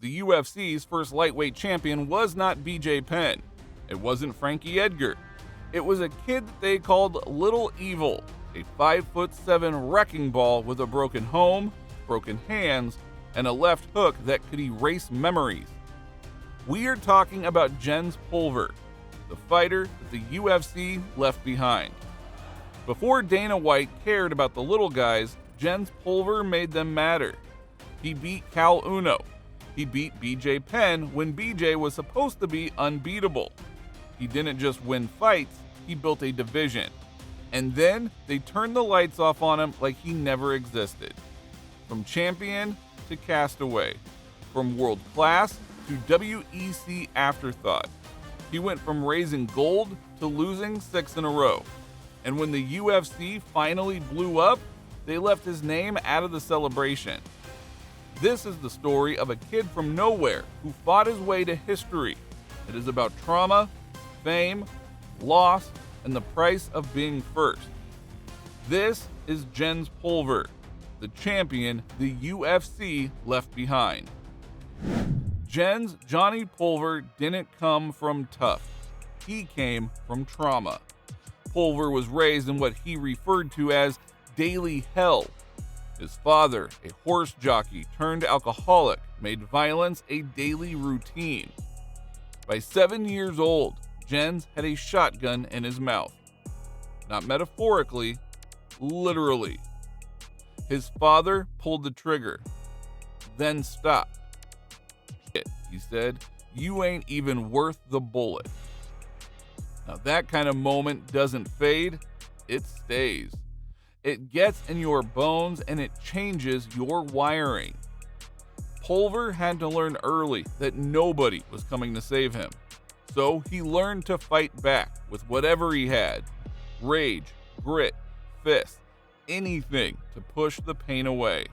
the UFC's first lightweight champion was not BJ Penn. It wasn't Frankie Edgar. It was a kid that they called Lil Evil, a 5'7" wrecking ball with a broken home, broken hands, and a left hook that could erase memories. We are talking about Jens Pulver, the fighter that the UFC left behind. Before Dana White cared about the little guys, Jens Pulver made them matter. He beat Cal Uno. He beat BJ Penn when BJ was supposed to be unbeatable. He didn't just win fights, he built a division. And then they turned the lights off on him like he never existed. From champion to castaway, from world class to WEC afterthought. He went from raising gold to losing 6 in a row. And when the UFC finally blew up, they left his name out of the celebration. This is the story of a kid from nowhere who fought his way to history. It is about trauma, fame, loss, and the price of being first. This is Jens Pulver, the champion the UFC left behind. Jens Johnny Pulver didn't come from tough. He came from trauma. Pulver was raised in what he referred to as daily hell. His father, a horse jockey turned alcoholic, made violence a daily routine. By 7 years old, Jens had a shotgun in his mouth. Not metaphorically, literally. His father pulled the trigger, then stopped. He said, "You ain't even worth the bullet." Now that kind of moment doesn't fade, it stays. It gets in your bones and it changes your wiring. Pulver had to learn early that nobody was coming to save him. So he learned to fight back with whatever he had. Rage, grit, fist, anything to push the pain away.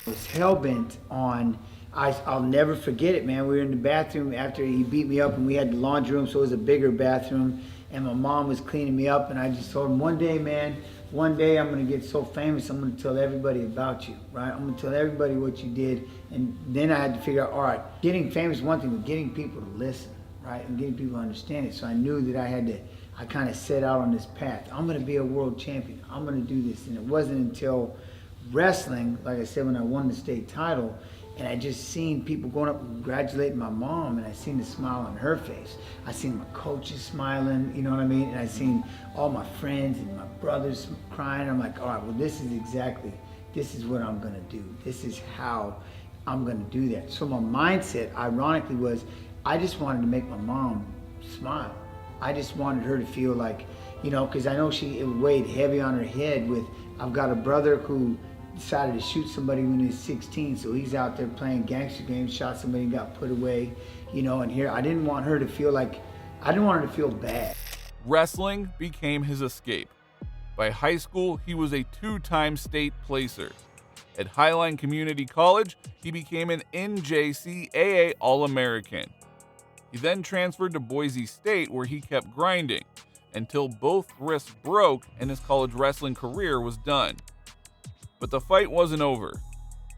I was hell-bent on, I'll never forget it, man. We were in the bathroom after he beat me up and we had the laundry room, so it was a bigger bathroom. And my mom was cleaning me up and I just told him, one day, man, one day I'm gonna get so famous, I'm gonna tell everybody about you, right? I'm gonna tell everybody what you did. And then I had to figure out, all right, getting famous is one thing, but getting people to listen, right? And getting people to understand it. So I knew that I kind of set out on this path. I'm gonna be a world champion. I'm gonna do this. And it wasn't until wrestling, like I said, when I won the state title, and I just seen people going up and congratulating my mom, and I seen the smile on her face. I seen my coaches smiling, you know what I mean? And I seen all my friends and my brothers crying. I'm like, all right, well, this is what I'm gonna do. This is how I'm gonna do that. So my mindset, ironically, was I just wanted to make my mom smile. I just wanted her to feel like, you know, because I know it weighed heavy on her head with, I've got a brother who decided to shoot somebody when he was 16, so he's out there playing gangster games, shot somebody and got put away, you know, and here, I didn't want her to feel bad. Wrestling became his escape. By high school, he was a 2-time state placer. At Highline Community College, he became an NJCAA All-American. He then transferred to Boise State, where he kept grinding until both wrists broke and his college wrestling career was done. But the fight wasn't over.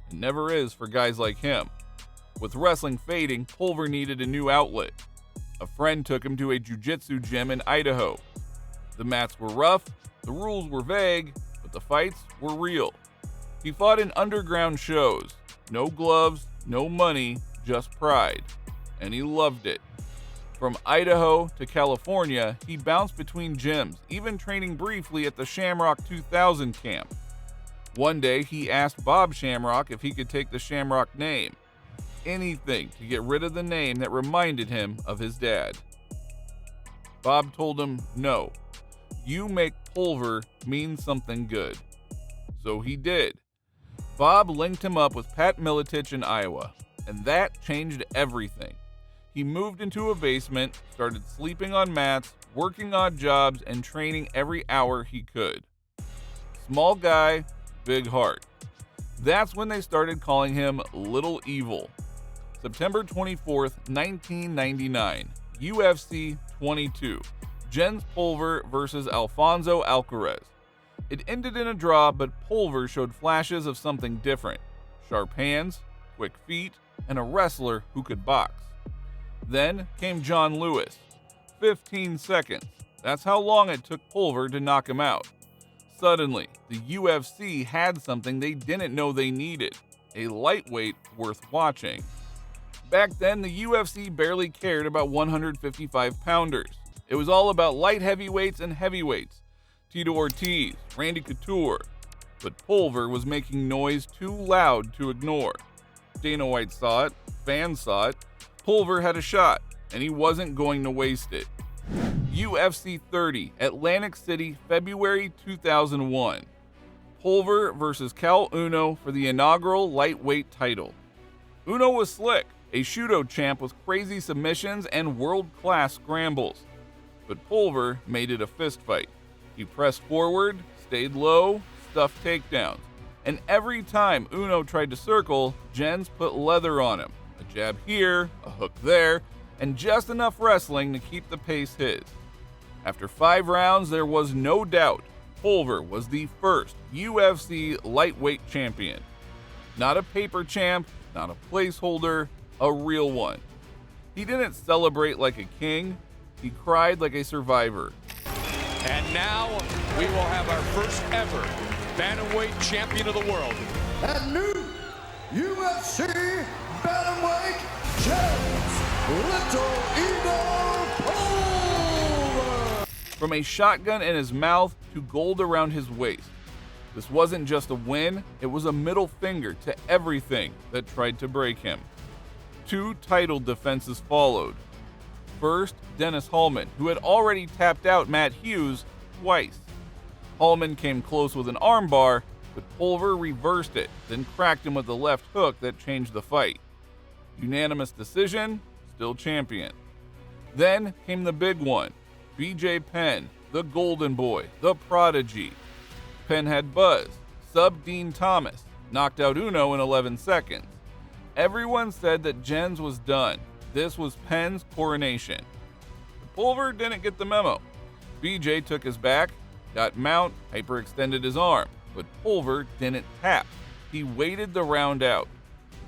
It never is for guys like him. With wrestling fading, Pulver needed a new outlet. A friend took him to a jiu-jitsu gym in Idaho. The mats were rough, the rules were vague, but the fights were real. He fought in underground shows. No gloves, no money, just pride. And he loved it. From Idaho to California, he bounced between gyms, even training briefly at the Shamrock 2000 camp. One day, he asked Bob Shamrock if he could take the Shamrock name. Anything to get rid of the name that reminded him of his dad. Bob told him, no, you make Pulver mean something good. So he did. Bob linked him up with Pat Miletich in Iowa, and that changed everything. He moved into a basement, started sleeping on mats, working odd jobs, and training every hour he could. Small guy, big heart. That's when they started calling him Lil Evil. September 24th, 1999, UFC 22, Jens Pulver versus Alfonso Alcaraz. It ended in a draw, but Pulver showed flashes of something different. Sharp hands, quick feet, and a wrestler who could box. Then came John Lewis. 15 seconds. That's how long it took Pulver to knock him out. Suddenly, the UFC had something they didn't know they needed, a lightweight worth watching. Back then, the UFC barely cared about 155-pounders. It was all about light heavyweights and heavyweights, Tito Ortiz, Randy Couture. But Pulver was making noise too loud to ignore. Dana White saw it, fans saw it. Pulver had a shot, and he wasn't going to waste it. UFC 30, Atlantic City, February 2001. Pulver versus Cal Uno for the inaugural lightweight title. Uno was slick, a Shudo champ with crazy submissions and world-class scrambles. But Pulver made it a fistfight. He pressed forward, stayed low, stuffed takedowns. And every time Uno tried to circle, Jens put leather on him. A jab here, a hook there, and just enough wrestling to keep the pace his. After 5 rounds, there was no doubt Pulver was the first UFC lightweight champion. Not a paper champ, not a placeholder, a real one. He didn't celebrate like a king, he cried like a survivor. And now we will have our first ever bantamweight champion of the world. And new UFC bantamweight Jens Little Evil Pulver. From a shotgun in his mouth to gold around his waist. This wasn't just a win, it was a middle finger to everything that tried to break him. 2 title defenses followed. First, Dennis Hallman, who had already tapped out Matt Hughes twice. Hallman came close with an armbar, but Pulver reversed it, then cracked him with a left hook that changed the fight. Unanimous decision, still champion. Then came the big one, BJ Penn, the golden boy, the prodigy. Penn had buzz, subbed Dean Thomas, knocked out Uno in 11 seconds. Everyone said that Jens was done. This was Penn's coronation. But Pulver didn't get the memo. BJ took his back, got mount, hyperextended his arm, but Pulver didn't tap. He waited the round out.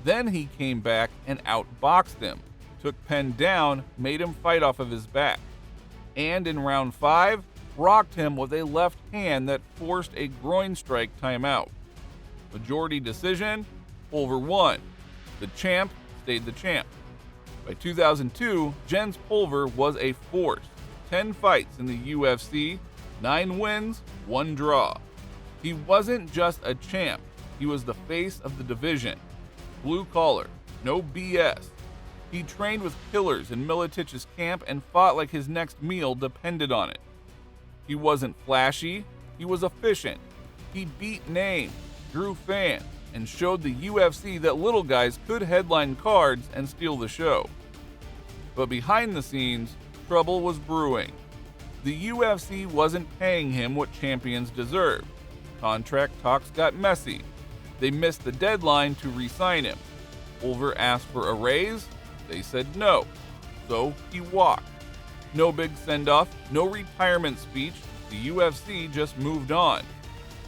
Then he came back and outboxed him, took Penn down, made him fight off of his back. And in round 5, rocked him with a left hand that forced a groin strike timeout. Majority decision, Pulver won. The champ stayed the champ. By 2002, Jens Pulver was a force. 10 fights in the UFC, 9 wins, 1 draw. He wasn't just a champ, he was the face of the division. Blue collar, no BS. He trained with killers in Miletich's camp and fought like his next meal depended on it. He wasn't flashy, he was efficient. He beat names, drew fans, and showed the UFC that little guys could headline cards and steal the show. But behind the scenes, trouble was brewing. The UFC wasn't paying him what champions deserved. Contract talks got messy. They missed the deadline to re-sign him. Pulver asked for a raise. They said no. So he walked. No big send-off, no retirement speech. The UFC just moved on.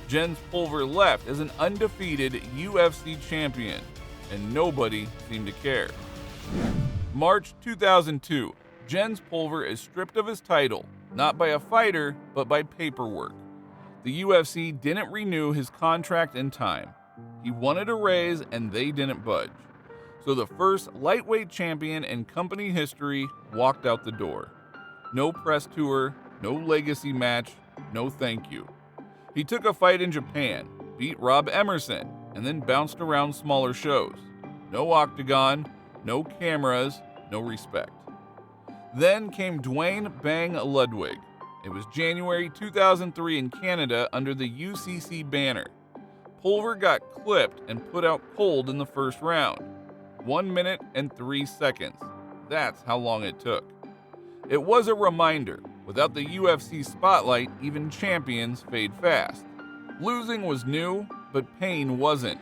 Jens Pulver left as an undefeated UFC champion, and nobody seemed to care. March 2002, Jens Pulver is stripped of his title, not by a fighter, but by paperwork. The UFC didn't renew his contract in time. He wanted a raise, and they didn't budge. So the first lightweight champion in company history walked out the door. No press tour, no legacy match, no thank you. He took a fight in Japan, beat Rob Emerson, and then bounced around smaller shows. No Octagon, no cameras, no respect. Then came Dwayne Bang Ludwig. It was January 2003 in Canada under the UCC banner. Pulver got clipped and put out cold in the first round. 1 minute and 3 seconds. That's how long it took. It was a reminder, without the UFC spotlight, even champions fade fast. Losing was new, but pain wasn't.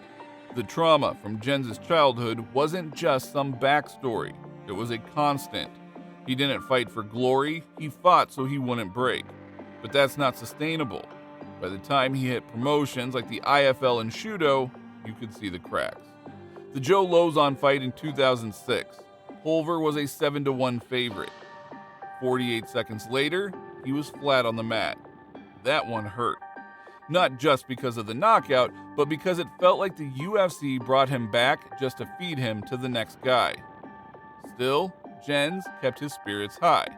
The trauma from Jens' childhood wasn't just some backstory. It was a constant. He didn't fight for glory, he fought so he wouldn't break. But that's not sustainable. By the time he hit promotions like the IFL and Shudo, you could see the cracks. The Joe Lozon fight in 2006, Pulver was a 7-1 favorite. 48 seconds later, he was flat on the mat. That one hurt. Not just because of the knockout, but because it felt like the UFC brought him back just to feed him to the next guy. Still, Jens kept his spirits high.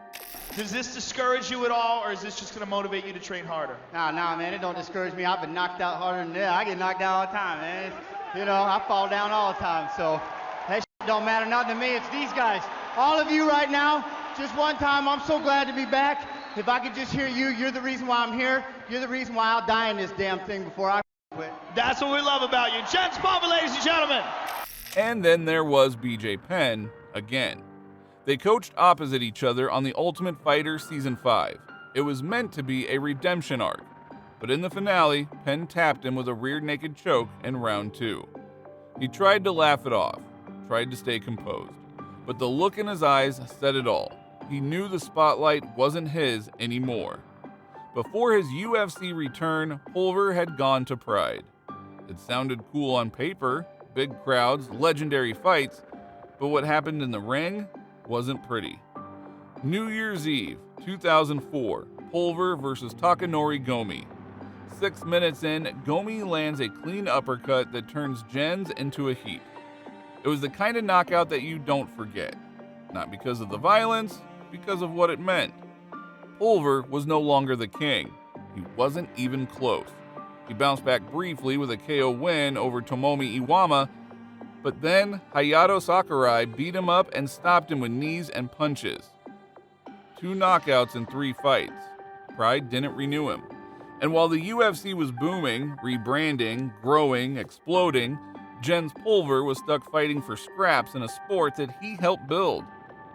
Does this discourage you at all, or is this just going to motivate you to train harder? Nah, man, it don't discourage me. I've been knocked out harder than that. I get knocked out all the time, man. I fall down all the time, so that shit don't matter nothing to me. It's these guys. All of you right now, just one time, I'm so glad to be back. If I could just hear you, you're the reason why I'm here. You're the reason why I'll die in this damn thing before I quit. That's what we love about you. Jens Pulver, ladies and gentlemen. And then there was BJ Penn again. They coached opposite each other on The Ultimate Fighter Season 5. It was meant to be a redemption arc, but in the finale, Penn tapped him with a rear naked choke in round 2. He tried to laugh it off, tried to stay composed, but the look in his eyes said it all. He knew the spotlight wasn't his anymore. Before his UFC return, Pulver had gone to Pride. It sounded cool on paper, big crowds, legendary fights, but what happened in the ring wasn't pretty. New Year's Eve, 2004, Pulver versus Takanori Gomi. 6 minutes in, Gomi lands a clean uppercut that turns Jens into a heap. It was the kind of knockout that you don't forget. Not because of the violence, because of what it meant. Pulver was no longer the king. He wasn't even close. He bounced back briefly with a KO win over Tomomi Iwama, but then Hayato Sakurai beat him up and stopped him with knees and punches. 2 knockouts in 3 fights. Pride didn't renew him. And while the UFC was booming, rebranding, growing, exploding, Jens Pulver was stuck fighting for scraps in a sport that he helped build.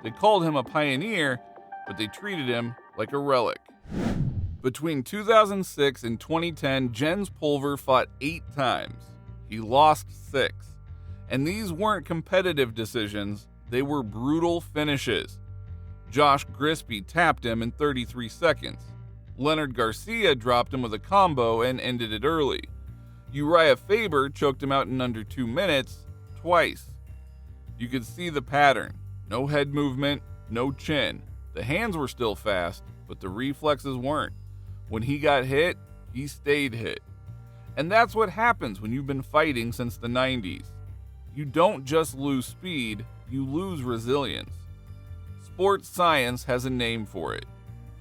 They called him a pioneer, but they treated him like a relic. Between 2006 and 2010, Jens Pulver fought 8 times. He lost 6. And these weren't competitive decisions, they were brutal finishes. Josh Grisby tapped him in 33 seconds. Leonard Garcia dropped him with a combo and ended it early. Urijah Faber choked him out in under 2 minutes, twice. You could see the pattern. No head movement, no chin. The hands were still fast, but the reflexes weren't. When he got hit, he stayed hit. And that's what happens when you've been fighting since the 90s. You don't just lose speed, you lose resilience. Sports science has a name for it.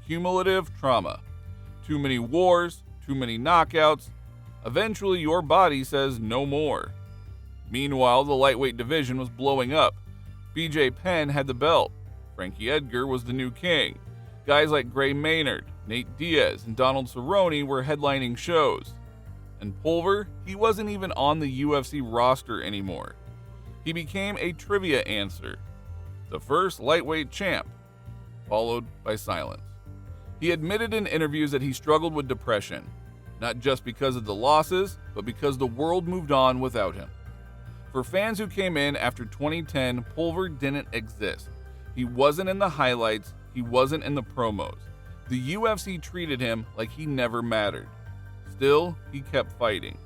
Cumulative trauma. Too many wars, too many knockouts. Eventually your body says no more. Meanwhile, the lightweight division was blowing up. BJ Penn had the belt. Frankie Edgar was the new king. Guys like Gray Maynard, Nate Diaz, and Donald Cerrone were headlining shows. And Pulver, he wasn't even on the UFC roster anymore. He became a trivia answer. The first lightweight champ, followed by silence. He admitted in interviews that he struggled with depression, not just because of the losses, but because the world moved on without him. For fans who came in after 2010, Pulver didn't exist. He wasn't in the highlights, he wasn't in the promos. The UFC treated him like he never mattered. Still, he kept fighting.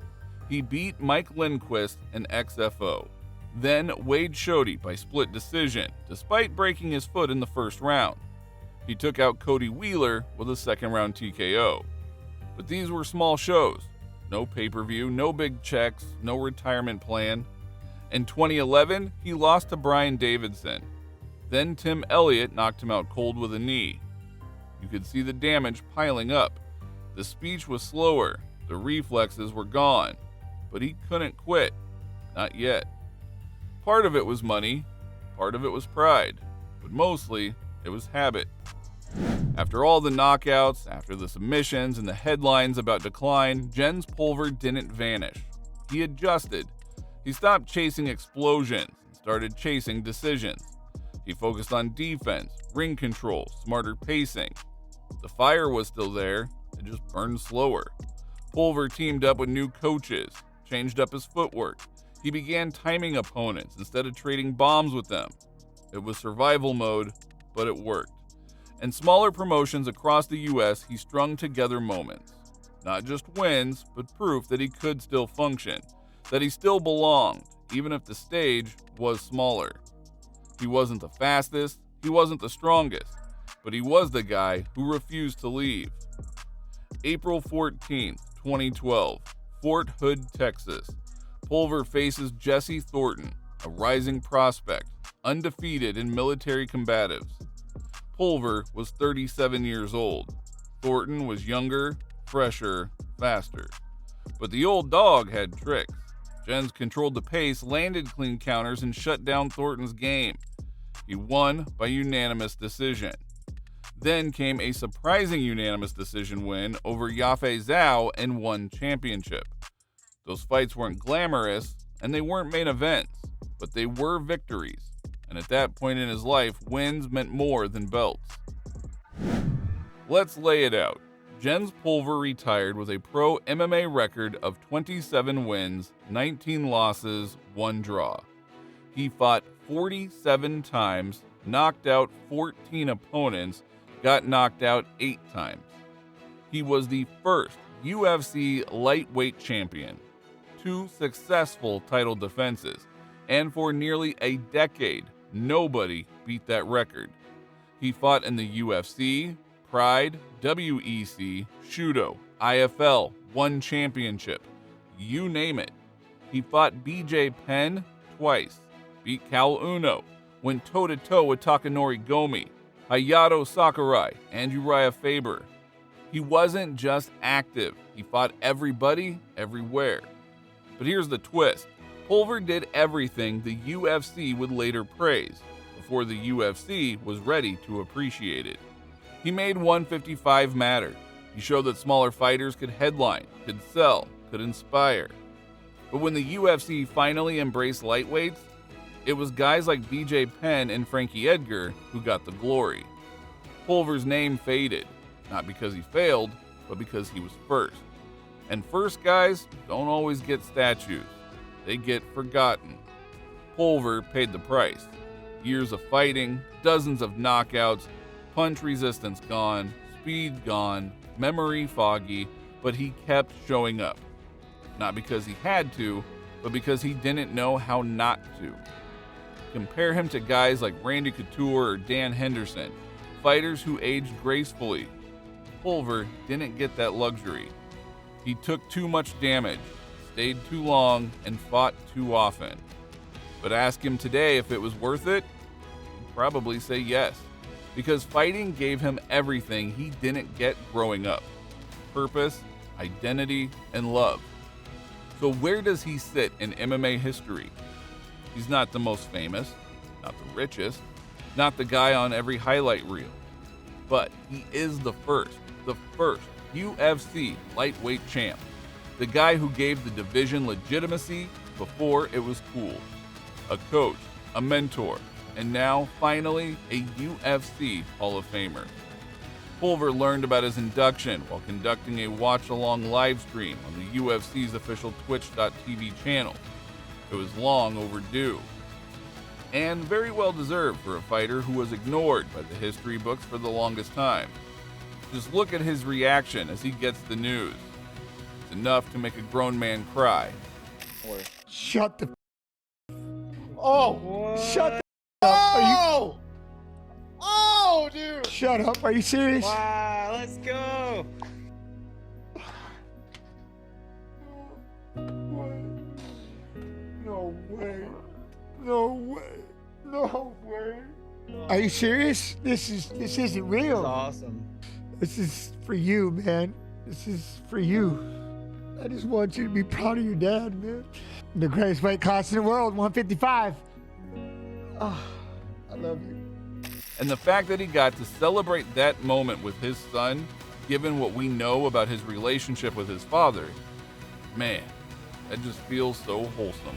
He beat Mike Lindquist and XFO. Then Wade Shoddy by split decision, despite breaking his foot in the first round. He took out Cody Wheeler with a second-round TKO. But these were small shows. No pay-per-view, no big checks, no retirement plan. In 2011, he lost to Bryan Davidson. Then Tim Elliott knocked him out cold with a knee. You could see the damage piling up. The speech was slower, the reflexes were gone, but he couldn't quit. Not yet. Part of it was money, part of it was pride, but mostly it was habit. After all the knockouts, after the submissions and the headlines about decline, Jens Pulver didn't vanish. He adjusted. He stopped chasing explosions and started chasing decisions. He focused on defense, ring control, smarter pacing. The fire was still there, it just burned slower. Pulver teamed up with new coaches, changed up his footwork. He began timing opponents instead of trading bombs with them. It was survival mode, but it worked. In smaller promotions across the US, he strung together moments. Not just wins, but proof that he could still function, that he still belonged, even if the stage was smaller. He wasn't the fastest, he wasn't the strongest, but he was the guy who refused to leave. April 14th, 2012, Fort Hood, Texas. Pulver faces Jesse Thornton, a rising prospect, undefeated in military combatives. Pulver was 37 years old. Thornton was younger, fresher, faster. But the old dog had tricks. Jens controlled the pace, landed clean counters, and shut down Thornton's game. He won by unanimous decision. Then came a surprising unanimous decision win over Yafei Zhao and won championship. Those fights weren't glamorous, and they weren't main events, but they were victories. And at that point in his life, wins meant more than belts. Let's lay it out. Jens Pulver retired with a pro MMA record of 27 wins, 19 losses, 1 draw. He fought 47 times, knocked out 14 opponents, got knocked out 8 times. He was the first UFC Lightweight Champion, 2 successful title defenses, and for nearly a decade, nobody beat that record. He fought in the UFC, Pride, WEC, Shudo, IFL, won championship, you name it. He fought BJ Penn twice, beat Cal Uno, went toe-to-toe with Takanori Gomi, Hayato Sakurai, and Urijah Faber. He wasn't just active, he fought everybody, everywhere. But here's the twist. Pulver did everything the UFC would later praise, before the UFC was ready to appreciate it. He made 155 matter. He showed that smaller fighters could headline, could sell, could inspire. But when the UFC finally embraced lightweights, it was guys like BJ Penn and Frankie Edgar who got the glory. Pulver's name faded, not because he failed, but because he was first. And first guys don't always get statues. They get forgotten. Pulver paid the price. Years of fighting, dozens of knockouts, punch resistance gone, speed gone, memory foggy, but he kept showing up. Not because he had to, but because he didn't know how not to. Compare him to guys like Randy Couture or Dan Henderson, fighters who aged gracefully. Pulver didn't get that luxury. He took too much damage, stayed too long, and fought too often. But ask him today if it was worth it, he'd probably say yes. Because fighting gave him everything he didn't get growing up: purpose, identity, and love. So where does he sit in MMA history? He's not the most famous, not the richest, not the guy on every highlight reel. But he is the first UFC lightweight champ. The guy who gave the division legitimacy before it was cool. A coach, a mentor, and now, finally, a UFC Hall of Famer. Pulver learned about his induction while conducting a watch-along live stream on the UFC's official Twitch.tv channel. It was long overdue, and very well deserved for a fighter who was ignored by the history books for the longest time. Just look at his reaction as he gets the news. It's enough to make a grown man cry. Shut the Oh! Shut the up. Oh, dude! Shut up. Are you serious? Wow, let's go! No way. No way. No way. Are you serious? This isn't real. That's awesome. This is for you, man. This is for you. I just want you to be proud of your dad, man. The greatest weight class in the world, 155. Oh, I love you. And the fact that he got to celebrate that moment with his son, given what we know about his relationship with his father, man, that just feels so wholesome.